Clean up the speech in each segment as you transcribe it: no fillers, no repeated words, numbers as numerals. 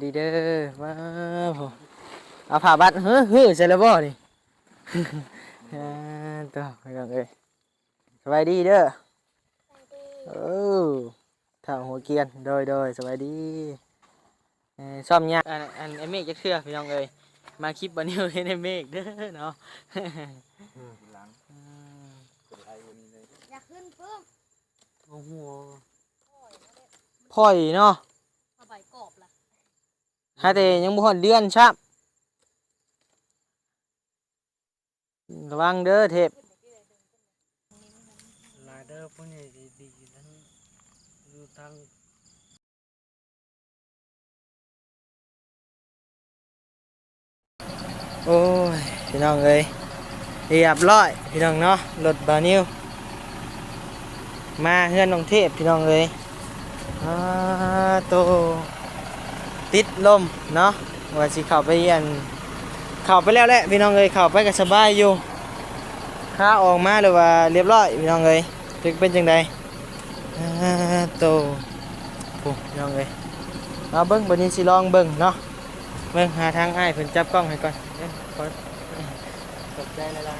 ดีเด้อมาผมเอาผ้าบัดเฮ้อใส่แล้วบ่นี่ ตัวไปก่อนเลยสบายดีเด้อเออถ้าหัวเกียนโดยสบายดีซ่อมยากอันไอเมฆจะเชื่อพี่น้องเลยมาคลิปวันนี้เห็นไอเมฆเด้อเนาะ หลังเป็นไรวันนี้เลย อยากขึ้นเพิ่ม โอ้โหพ่อยเนาะ เอาใบกรอบล่ะ ฮะแต่ยังบ่ฮอดเดือนชับระวังเด้อเทพ ลาเดอร์พวกนี้ดีๆทั้งดูทั้ง โอ้ยพี่น้องเลยเรียบร้อยพี่น้องเนาะรถบานิวมาเฮือนน้องเทพพี่น้องเลยโตติดลมเนาะว่าสิเข้าไปเข้าไปแล้วแหละพี่น้องเลยเข้าไปก็สบายอยู่ข้าออกมาเลยว่าเรียบร้อยพี่น้องเลยเป็นจังไดโตโอ้พี่น้องเลยเอาเบิ้งบัดนี้สิลองเบิ้งเนาะเบิ้งหาทางอ้ายเพิ่นจับกล้องให้ก่อนขอบใจละลาย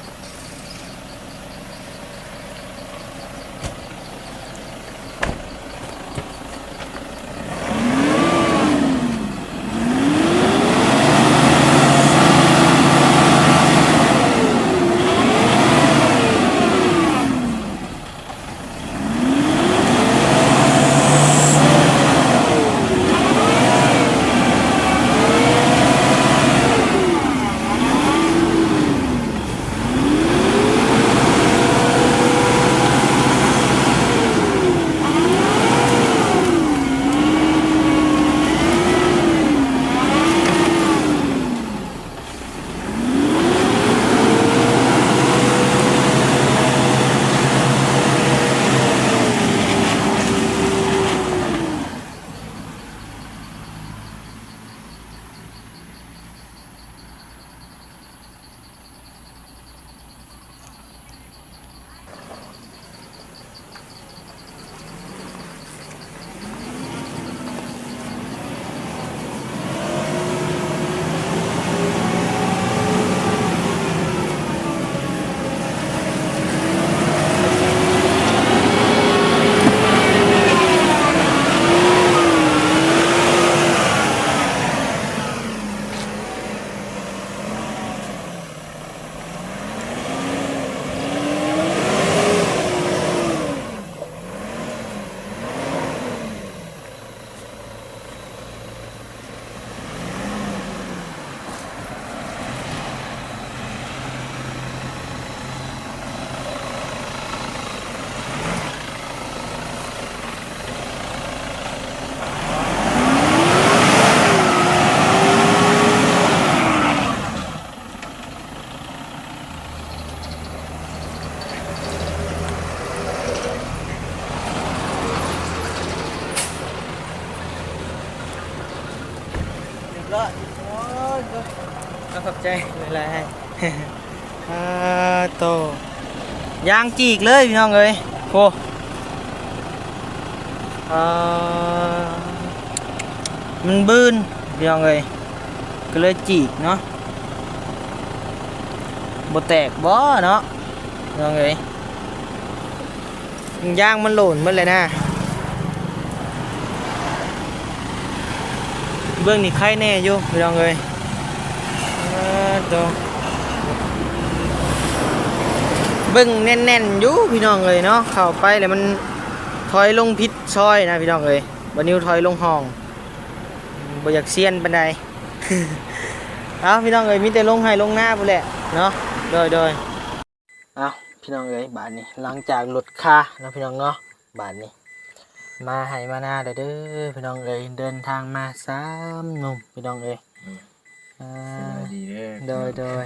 เรียบร้อยโอ้ยก็ขอบใจเวลาให้ โตยางจีกเลยพี่น้องเอ้ยโอ้มันบื้นพี่น้องเอ้ยก็เลยจีกเนาะบ่แตกบ่เนาะพี่น้องเอ้ยยางมันหล่นหมดเลยนะเบื้องนี่ไข่แน่อยู่พี่น้องเอ้ยโตเบิ่งแน่นๆอยู่พี่น้องเลยเนาะเข้าไปแล้วมันถอยลงพิษซอยนะพี่น้องเลยบัดนิ้วถอยลงห้องบ่อยากเซียนปานใด เอาพี่น้องเลยมีแต่ลงให้ลงหน้าพุ่นแหละเนาะโดยเอาพี่น้องเลยบาดนี้หลังจากลดค่านะพี่น้องเนาะบาดนี้มาให้มาหน้าเด้อพี่น้องเลยเดินทางมา3 หนุ่มพี่น้องเลยดีเด้ โดย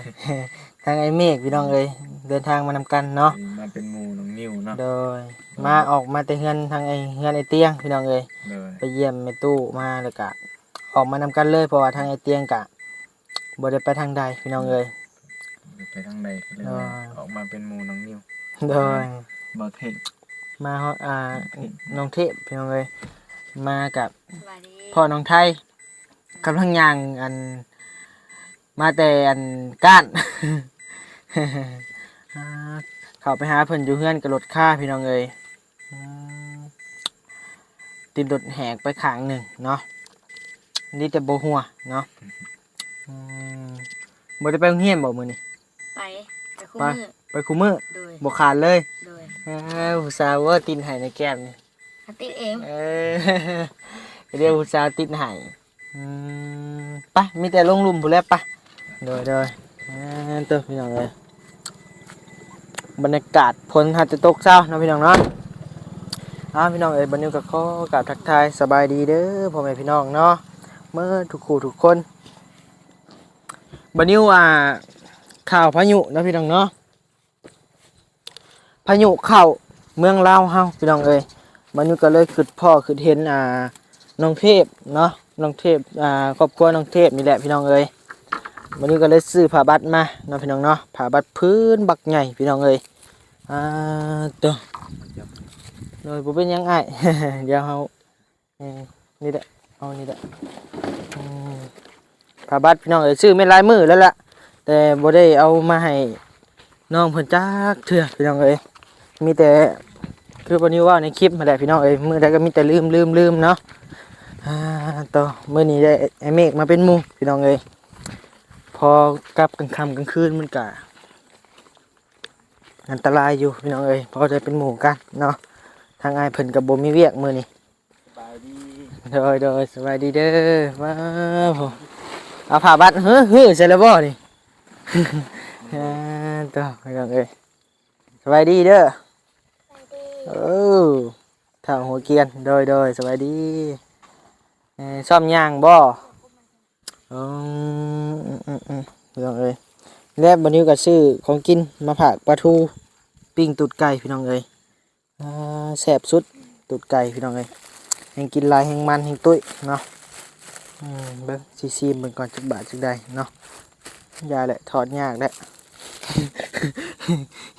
ทางไอ้เมฆพี่น้องเอ้ยเดินทางมานำกันเนาะมาเป็นหมู่น้องนิ้วเนาะโดยมาออกมาแต่เฮือนทางไอ้เฮือนไอ้เตียงพี่น้องเอ้ยไปเยี่ยมแม่ตู้มาแล้วก็ออกมานำกันเลยเพราะว่าทางไอ้เตียงกะบ่ได้ไปทางใดพี่น้องเอ้ยไปทางใดเลยออกมาเป็นหมู่น้องนิ้วโดยบ่เท่งมาฮอดน้องเทพพี่น้องเอ้ยมากับสวัสดี พ่อน้องไทย กำลังย่างอันมาแต่อันก้าน อ่าเข้าไปหาเพิ่นอยู่เฮือนกับรถค่าพี่น้องเอ้ยอืมติดรถแหกไปข้างหนึ่งเนาะนี่แต่บ่หัวเนาะอืมบ่ได้ไปโรงเรียนบ่มื้อนี้ ไปแต่คู่ ไป มือ ไปคุมื้อ โดย บ่ขาดเลย โดย อุตส่าห์ว่าติดให้ในแก้มนี่ อาติดเอง เออ เดี๋ยวอุตส่าห์ติดให้อืมไปมีแต่ลงหลุมพุ่นแหล้วปะโดยตัวพี่น้องเอ้ยบรรยากาศฝนอาจจะตกเช้าเนาะพี่น้องเนาะพี่น้องเอ้ยบัดนี้ก็ขอกราบทักทายสบายดีเด้อพ่อแม่พี่น้องเนาะเมื่อทุกคู่ทุกคนบัดนี้ข่าวพายุเนาะพี่น้องเนาะพายุเข้าเมืองลาวเฮาพี่น้องเอ้ยบัดนี้ก็เลยขึ้นพ่อขึ้นเห็นน้องเทพเนาะน้องเทพครอบครัวน้องเทพนี่แหละพี่น้องเอ้ยบัดนี้ก็เลยซื้อผ้าบัตรมาเนาะพี่น้องเนาะผ้าบัตรพื้นบักใหญ่พี่น้องเอ้ยตัวโดยบ่เป็นหยังไง เดี๋ยวเฮานี่แหละเอานี่แหละผ้าบัตรพี่น้องเอ้ยซื้อไม่ลายมือแล้วล่ะแต่บ่ได้เอามาให้น้องเพิ่นจักเทื่อพี่น้องเอ้ยมีแต่คือวันนี้ว่าในคลิปมาแหละพี่น้องเอ้ยมื้อใดก็มีแต่ลืมเนาะต่อมื้อนี้ได้ไอ้เมฆมาเป็นหมู่พี่น้องเอ้ยพอกลับกลางค่ำกลางคืนมันก็อันตรายอยู่พี่น้องเอ้ยพอได้เป็นหมู่กันเนาะทางอ้ายเพิ่นก็บ่มีเวียกมื้อนี้ สบายดี โดยสบายดีเด้อว้าวผมเอาผ้าบัตรเฮ้อใส่แล้วบ่นี่ ตัวพี่น้องเอ้ยสบายดีเด้อ ไปดี เออทางหัวเกรียนโดยสบายดีซ่อมย่างบ่อืมพี่น้องเอ้ยแล้วบัดนี้ก็ซื้อของกินมาฝากปลาทูปิ้งตูดไก่พี่น้องเอ้ยแซ่บสุดตูดไก่พี่น้องเอ้ยแห่งกินหลายแห่งมันแห่งตุ้ยเนาะเบิ่งซีเบิ่งก่อนจักบาทจักใดเนาะยาแหละถอดยากแหละ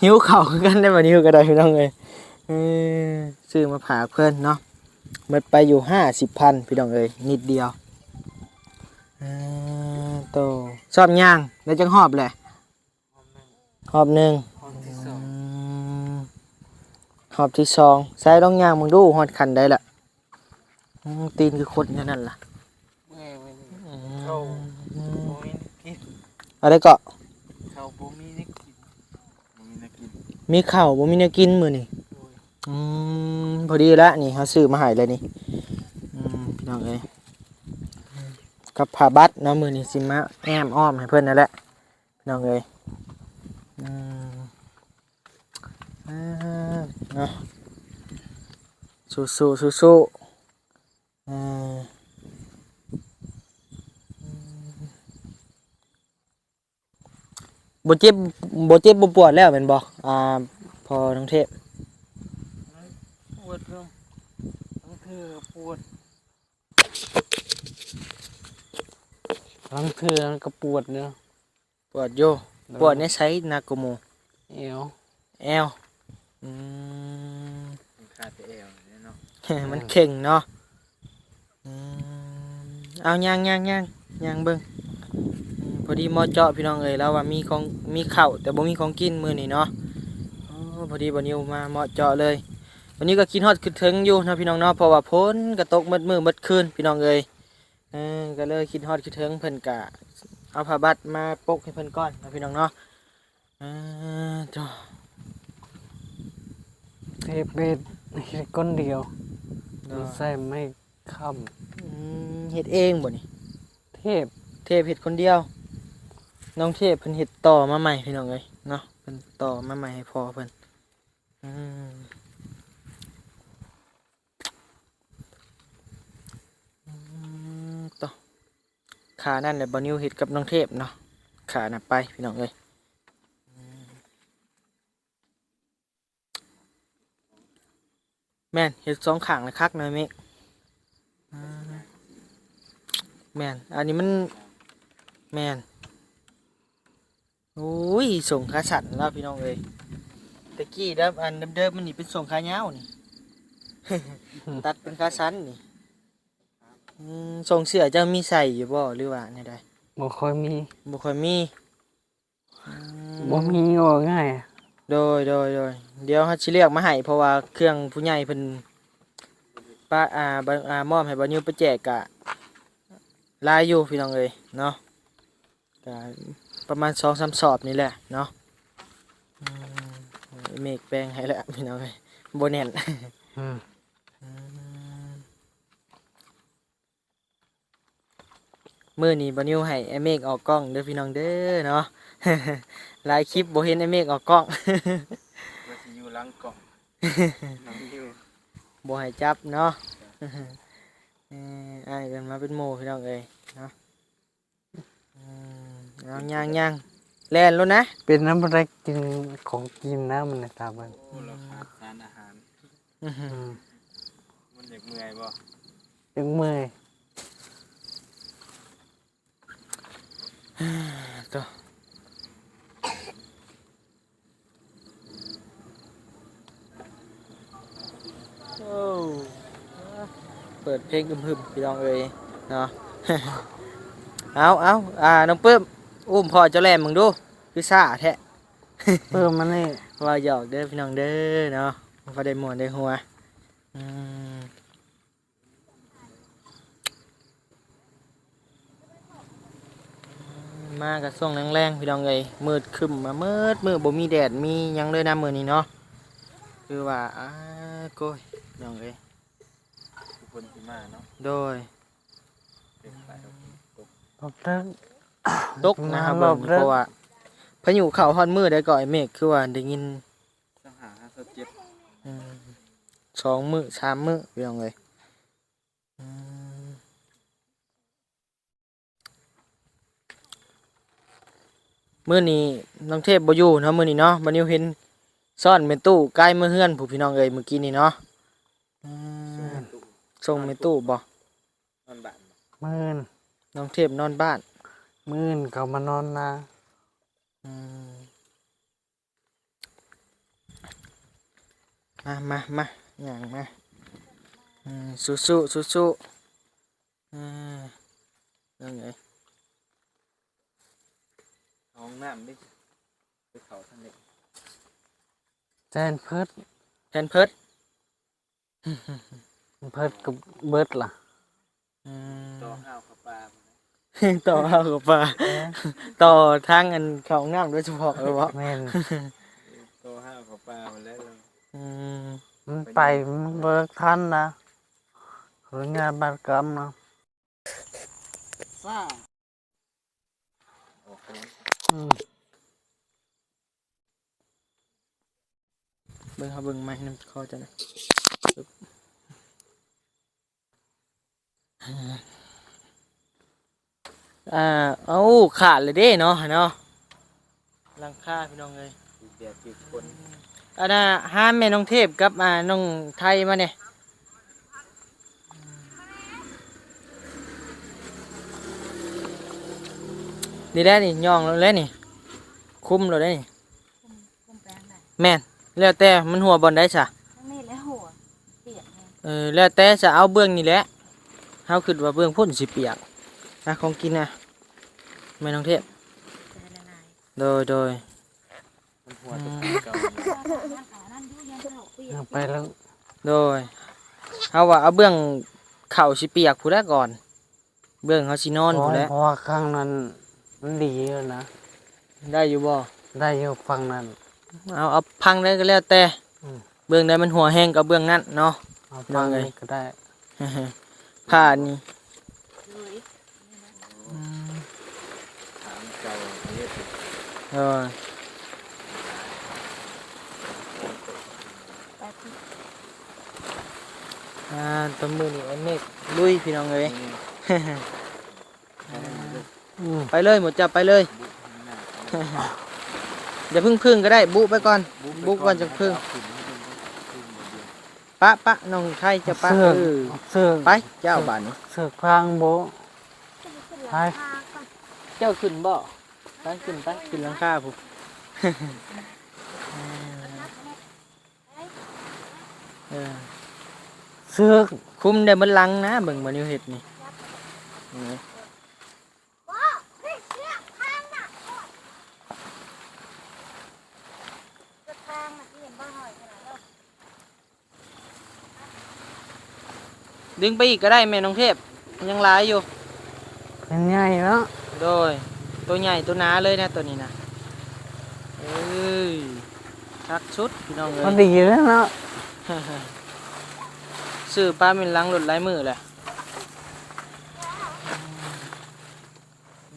หิวเข่าวคือกันได้บัดนี้ก็ได้พี่น้องเอ้ยซื้อมาฝากเพื่อนเนาะหมดไปอยู่50,000พี่น้องเอ้ยนิดเดียวโตชอบย่างแล้วจังหอบแหละหอบหนึ่ง ห้องที่สอง หอบที่สองใส่ต้องย่างมึงดูหอดขันได้ละตีนคือคนแค่นั้นล่ะ เมื่อยวันนี้เข้าบ่มีนักกิน อะไรเกาะ เข้าบ่มีนักกินบ่มีนักกิน มีข้าวบ่มีเนื้อกินมื้อนี่พอดีละนี่เขาซื้อมาให้เลยนี่พี่น้องเอ้ยกับผ้าบัตรเนาะมื้อนี้สิมาแอมอ้อมให้เพิ่นนั่นแหละพี่น้องเอ้ยเนาะสู้บ่เจ็บบ่ปวดแล้วแม่นบ่พอน้องเทพ ปวดเพิ่มทั้งเธอปวดทั้งเธอก็ปวดเนาะ ปวดโยปวดเนี่ยใช้นากโม เอว แอลขาดแต่เอวเนี่ยเนาะ มันเข่งเนาะเอาย่างเบิ่งพอดีหมอเจาะพี่น้องเอ้ยแล้วว่ามีข้าวแต่บ่มีของกินมื้อนี้เนาะพอดีบ่นิวมาหมอเจาะเลยวันนี้ก็กินฮอดขึ้นถึงอยู่นะพี่น้องเนาะเพราะว่าฝนก็ตกมืดมื้อมืดคืนพี่น้องเอ้ยก็เลยกินฮอดขึ้นถึงเพิ่นก็เอาผ้าบัตรมาปกให้เพิ่นก่อนนะพี่น้องเนาะจ้า เทปเป็นเฮ็ดก้นเดียวใส่ไม่ค่ำ เฮ็ดเองบ่นี่ เทป เทพเฮ็ดคนเดียวน้องเทพเพิ่นเฮ็ดต่อมาใหม่พี่น้องเอ้ยเนาะเพิ่นต่อมาใหม่ให้พ่อเพิ่นต่อขานั่นแหละบ่นิวเฮ็ดกับน้องเทพเนาะขาน่ะไปพี่น้องเอ้ยแม่นเฮ็ดสองข้างเลยคักหน่อยเมฆแม่นอันนี้มันแม่นโอ้ยส่งขาสั่นแล้วพี่น้องเอ้ยตะกี้เดิมอันเดิมๆมันนี่เป็นส่งขายาวนี่ ตัดเป็นขาสั้นนี่ ส่งเสื้อเจ้ามีใส่อยู่บ่หรือว่าแนวใด บ่ค่อยมี บ่ค่อยมีอื บ่มีว่าง่าย โดยเดี๋ยวเฮาสิเรียกมาให้เพราะว่าเครื่องผู้ใหญ่เพิ่นป้ามอบให้บ่นิวไปแจกกะหลายอยู่พี่น้องเอ้ยเนาะก็ประมาณ 2-3 สอบนี่แหละเนาะอืมเมฆแปลงให้แล้วพี่น้องเอ้ยบ่แน่น อืม มื้อนี้บ่นิวให้ไอ้เมฆออกกล้องเด้อพี่น้องเด้อเนาะ หลายคลิปบ่เห็นไอ้เมฆออกกล้อง ว่าสิอยู่หลังกล่องน้องอยู่ บ่ให้จับเนาะ อ้ายกันมาเป็นหมู่พี่น้องเอ้ยเนาะเอาย่างแล่นแล้วนะ เป็นน้ำอะไรกินของกินนะมันน่ะตามมัน โอ้เราขาดสารอาหาร อืม มันอยากเมื่อยบ่ จังเมื่อย ตัวโอ้เปิดเพลงหึมๆพี่น้องเอ้ยเนาะ เอาน้องปื้มอุ้มพ่อเจ้าแหลมมึงดูคือซ่าแท้ เพิ่มมันนี่ ว่าหยอกเด้อพี่น้องเด้อเนาะพอได้หมวนได้หัวอืมมากับส่วงแรงๆพี่น้องเอ้ยมืดครึ้มมามืดบ่มีแดดมีหยังเลยนะมื้อนี้เนาะคือว่าโก้ยพี่น้องเอ้ย ทุกคนสิมาเนาะ โดย เป็นไปเอาตก รอบเลิก ตกนะครับ รอบ เบิ่ง เลิก เพราะว่าพายุเข้าฮอดมื้อได้ก่อนไอ้เมฆคือว่าได้ยิน ต้องหาสเจ็บ อืม2 มื้อ3 มื้อพี่น้องเอ้ยอืมมื้อนี้น้องเทพบ่อยู่เนาะมื้อนี้เนาะบัดนี้เห็นซ่อนเป็นตู้ใกล้มื้อเฮือนผู้พี่น้องเอ้ยเมื่อกี้นี่เนาะอืมส่งเป็นตู้บ่ นอนบ้านบ่ มื่น น้องเทพนอนบ้าน มื่นเขามานอนนา อืมมาอย่างมาสู้อืมนั่นไง ห้องน้ำดิไปเขาทางนี้ แจนเพิด แทนเพิด เพิดกับเบิดล่ะ อืม ต่อห้าวกับปลาบ่นะ ต่อเอากับปลาต่อทางอันเขาห้องน้ำโดยเฉพาะเลยวะ แม่น ต่อห้าวกับปลามาแล้วเรา อืม มันไปมันเบิกทันนะหรืองานบานกรรมนะ ซ่า โอ้โห อืม เบิ่งเขาเบิ่งไม้น้ำคอจะนะปึ๊บเอาขาดเลยเด้เนาะหลังคาพี่น้องเลย ติดแดดติดฝน อันน่ะห้ามแม่น้องเทพกับน้องไทยมาเนี่ยนี่ได้นี่ย่องแล้วนี่คุมเราได้นี่ คุมแปลงได้ แม่นแล้วแต่มันหัวบอลได้ซะ ทั้งนี้และหัวเปียกไง แล้วแต่จะเอาเบื้องนี่แหละเฮาคิดว่าเบื้องพุ่นสิเปียกของกินนะแม่น้องเทพ จะได้ละลาย โดย มันหัวตะกี้เก่าอยู่ นั่นนั่นดูยังเท่าเปีย เอา ก ไปแล้ว โดยเฮาว่าเอาเบื้องเข่าสิเปียกผู้แรกก่อน เบื้องเฮาสินอนผู้แรก เพราะว่าข้างนั้นมันดีอยู่นะ ได้อยู่บ่ ได้อยู่ฝั่งนั้น เอาพังได้ก็แล้วแต่ อืม เบื้องใดมันหัวแห้งกับเบื้องนั้นเนาะ เอาฝั่ง ยังไง นี้ก็ได้ ผ้านี่ เลย ถามเก่าเยอะ เออ ไปที่ ตบมือนี่ไอ้เมฆลุยพี่น้องเอ้ย อืม ไปเลยหมดจับไปเลย เดี๋ยวพึ่งก็ได้บุไปก่อนบุก่อนจะพึ่งปะน้องไทยจะปะ เสื้อ เออ เสื้อ ไปเจ้าบ้านนี้ เสื้อพรางโบะ ไป เจ้าขึ้นบ่ไปขึ้นหลังคาผม เออ เสื้อ คุมได้มันลังนะเบิ่งบ่นิวเฮ็ดนี่ จะทางน่ะที่เห็นบ้าหอยขนาดนั้น ดึงไปอีกก็ได้แม่น้องเทพมันยังหลายอยู่ เป็นไงเนาะ โดยตัวใหญ่ตัวหนาเลยนะตัวนี้นะเอ้ยชักชุดพี่น้องเล มัน ย ดีแล้วเนาะ ซื้อปลาเป็นลังหลุดหลายมือแหละ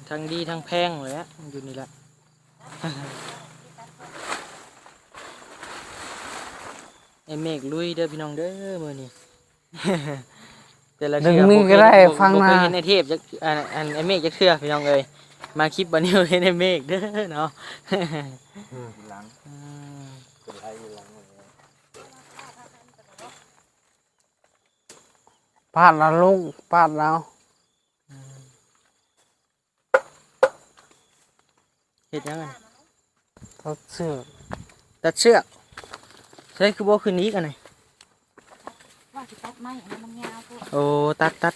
ทั้งดีทั้งแพงเลยอะอยู่นี่แหละ ไอเมฆลุยเด้อพี่น้องเด้อมื้อนี้ แต่ละ ดึง เทื่อ มี บ่เค ก็ ย ได้ บ่ ฟัง บ่เค นะ ยเห็นไอเทพจักอันไอเมฆจักเทื่อพี่น้องเอ้ยมาคลิปบัดนี้เห็นไอเมฆเด้อเนาะ หลัง อืม เป็นไรอยู่หลังเลย ปาดแล้วลูกปาดแล้ว เฮ็ดยังไง เขาเสือก ตัดเชือกใช่คือบ่คืนนี้กันไง ว่าสิตัดไม้อันนั้นมันยาวพวก โอ้ตัด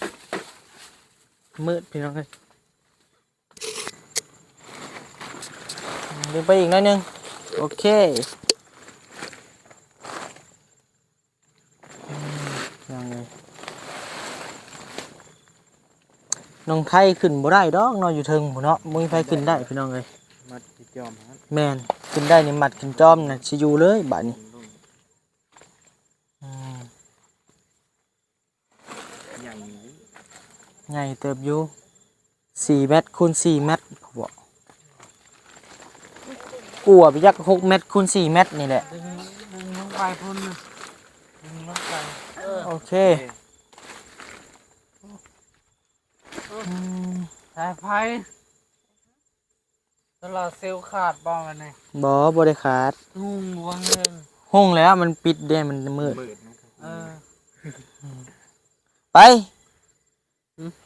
มืดพี่น้องเอ้ยดึงไปอีกหน่อยหนึงโอเคยังไงน้องไทยขึ้นบ่ได้ดอกนอนอยู่เทิงพุ่นเนาะบ่มีไผขึ้นได้พี่น้องเอ้ย มัดที่จอมฮะ แม่นขึ้นได้นี่มัดขึ้นจอมน่ะสิอยู่เลยบัดนี้อืม ใหญ่ ใหญ่เติบอยู่4 เมตรคูณ4 เมตรเขาบอกกลัวไปยัก6 เมตรคูณ4 เมตรนี่แหละ ดึงลงไปพุ่นนะดึงลงไป โอเคอืม สายไฟตลอดเซลล์ขาดบ้องกันเลย บ่ได้ขาด ทุ่งวงเงิน ห้องแล้วมันปิดเด้มันมืด มืดนะครับ เออ ไป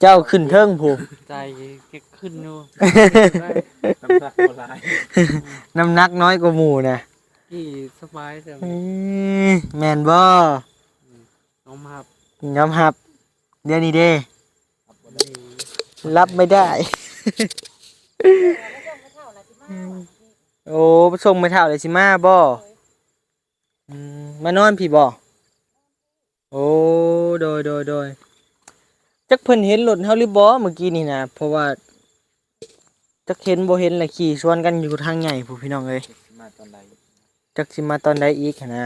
เจ้าขึ้นเทิงผู้ ใจเก็บขึ้นอยู่ น้ำหนักโบราณ น้ำหนักน้อยกว่าหมู่นะ กี่สบายแต่ แม่นบ่ น้องมาครับ ยอมรับเดี๋ยวนี้เด้รับไม่ได้ โอ้ส่งไม่เท่าเลยสิมาบ่มานอนพี่บ่โอ้โดยจักเพิ่นเห็นรถเฮาหรือบ่เมื่อกี้นี่นะเพราะว่าจักเห็นบ่เห็นแหละขี่สวนกันอยู่ทางใหญ่ผู้พี่น้องเอ้ย มาตอนใด จักสิมาตอนใดอีกหั้นนะ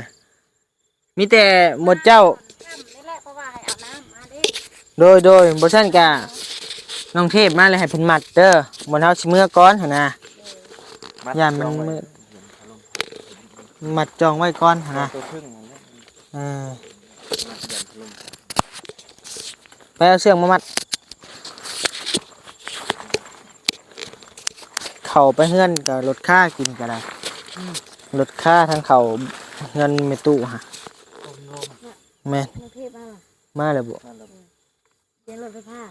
มีแต่หมดเจ้า นี่แหละเพราะว่าให้อาบน้ำมาดิ โดยบ่ซั่นกะน้องเทพมาเลยให้เพิ่นมัดเด้อบ่เฮาสิเมื่อก่อนหั่นนะย่านมันมืดมัดจองไว้ก่อนหั่นนะ ตัวครึ่งนั่นแหละ เออ มัดยันถล่ม ไปเอาเชือกมามัด เข้าไปเฮือนก็ลดค่ากินก็ได้ลดค่าทั้งเข้าเงินแม่ตู้ฮะ ผมลม แม่น กรุงเทพมาหรอ มาแล้วบ่ นั่นแหละ เดี๋ยวรถไฟฟ้า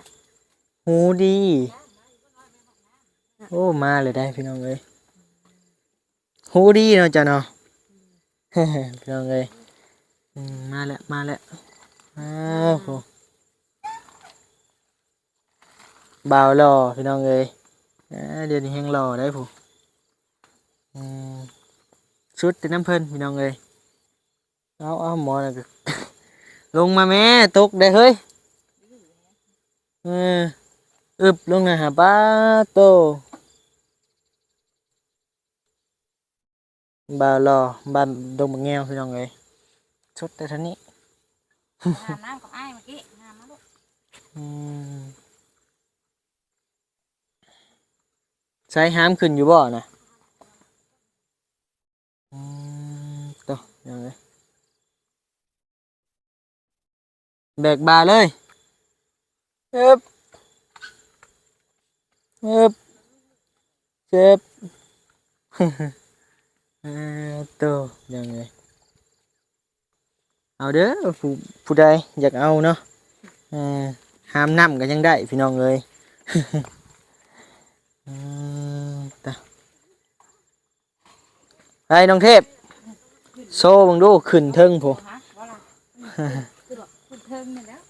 หูดี โอ้มาเลยได้พี่น้องเอ้ยหูดีเนาะจ้ะเนาะ พี่น้องเอ้ยมาแล้วอ้าวโหบ่าวรอพี่น้องเอ้ยเดี๋ยวนี้แฮงรอได้ผู้ชุดแต่น้ำเพิ่นพี่น้องเอ้ยเอาหมอน่ะก็ ลงมาแม่ตกได้เฮ้ยอึบลงนะหาป้าโตบ่าวรอบ้านดงบางแงวพี่น้องเอ้ยชุดแต่เท่านี้ อาบน้ำกับไอ้ายเมื่อกี้งามมาลูก ใช้ห้ามขึ้นอยู่บ่นะต่อยังไงแบกบาเลยเอ๊บเจ็บ ตัวยังไงเอาเด้อผู้ใดอยากเอาเนาะห้ามนำกันยังได้พี่น้องเลย ต่อไปน้องเทพโซ่บังดูขึ้นเทิงผม ฮะว่าล่ะคือดอกคุณเทิงนี่แล้ว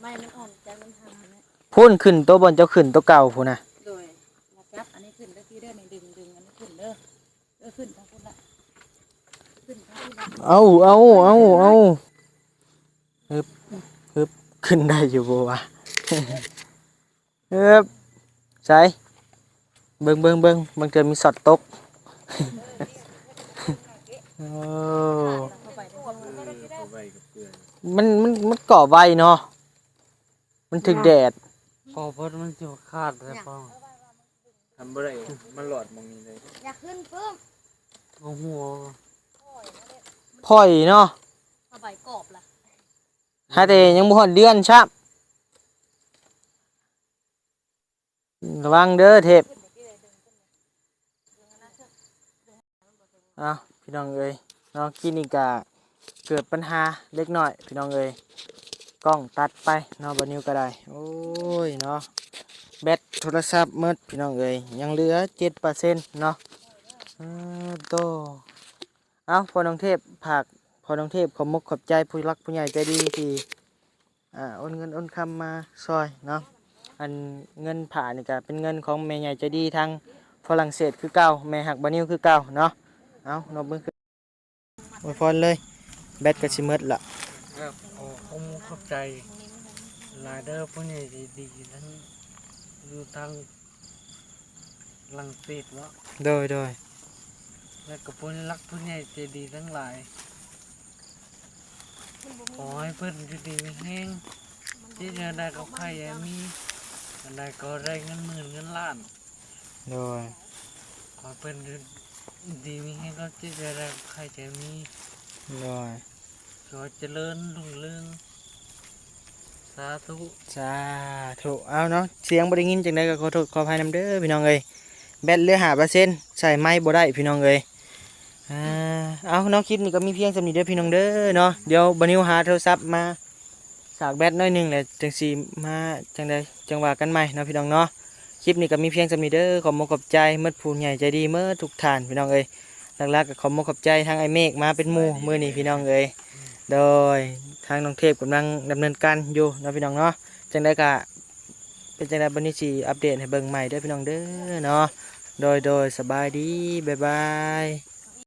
ไม่มันอ่อนใจมันทำนะ พุ่นขึ้นตัวบนเจ้าขึ้นตัวเก่าพุ่นน่ะ โดยมาจับอันนี้ขึ้นตะกี้เด้อนี่ดึงอันนี้ขึ้นเด้อขึ้นทางพุ่นละขึ้นทางพุ่นละ เอาฮึบขึ้นได้อยู่บ่วะ ฮึบใส่เบิ่งมันเกิดมีสอดตก โอ้ เข้าไปได้ เอาไว้กับเพื่อน มันก่อไวเนาะมันถึกแดด พอเพิ่นมันจะขาดแต่ป้อง ทำบ่ได้มันหลอดมองนี้เลย อยากขึ้นเพิ่ม เอาหัว พ่อยเนาะ เข้าไปกรอบล่ะ หาแต่ยังบ่ฮอดเดือนชับระวังเด้อเทพเอาพี่น้องเอ้ยเนาะคลินิกก็เกิดปัญหาเล็กน้อยพี่น้องเอ้ยกล้องตัดไปเนาะบ่นิวก็ได้โอ้ยเนาะแบตโทรศัพท์หมดพี่น้องเอ้ยยังเหลือ 7% เนาะโตเอาพอน้องเทพผากพอน้องเทพขอบมกขอบใจผู้รักผู้ใหญ่ใจดีที่โอนเงินโอนคำมาซอยเนาะอันเงินผ่านี่ก็เป็นเงินของแม่ใหญ่ใจดีทางฝรั่งเศสคือเก่าแม่หักบ่นิวคือเก่าเนาะเอานบมือขึ้นอวยพรเลยแบตก็สิหมดละ ครับขอขอบใจหลายเด้อผู้ใหญ่ดีๆทั้งอยู่ทางลังเศสเนาะ โดย แล้วก็ผู้รักผู้ใหญ่ใจดีทั้งหลายขอให้เพิ่นอยู่ดีมีแห้งที่จะได้กับใครอย่ามีอันใดก็ได้เงินหมื่นเงินล้าน โดย ขอเป็นดีมีให้ก็จิตใจแรงใครจะมี โดย ขอเจริญรุ่งเรืองสาธุ สาธุเอาเนาะเสียงบ่ได้ยินจังได๋ก็ขอโทษขออภัยนำเด้อพี่น้องเอ้ยแบตเหลือ5%ใส่ไม้บ่ได้พี่น้องเอ้ยเอาเนาะคลิปนี้ก็มีเพียงส่ำนี้เด้อพี่น้องเด้อเนาะเดี๋ยวบ่นิวหาโทรศัพท์มาสากแบตหน่อยหนึงแหละจังสิมาจังใดจังว่ากันใหม่เนาะพี่น้องเนาะคลิปนี้ก็มีเพียงส่ำนี้เด้อขอบคุณขอบใจหมดผู้ใหญ่ใจดีเมื่อทุกท่านพี่น้องเอ้ยหลักๆก็ขอบคุณขอบใจทางไอ้เมฆมาเป็นหมู่มื้อนี้พี่น้องเอ้ยโดยทางน้องเทพกำลังดำเนินการอยู่เนาะพี่น้องเนาะจังได๋ก็เป็นจังได๋บัดนี้สิอัปเดตให้เบิ่งใหม่เด้อพี่น้องเด้อเนาะโดยสบายดีบ๊ายบาย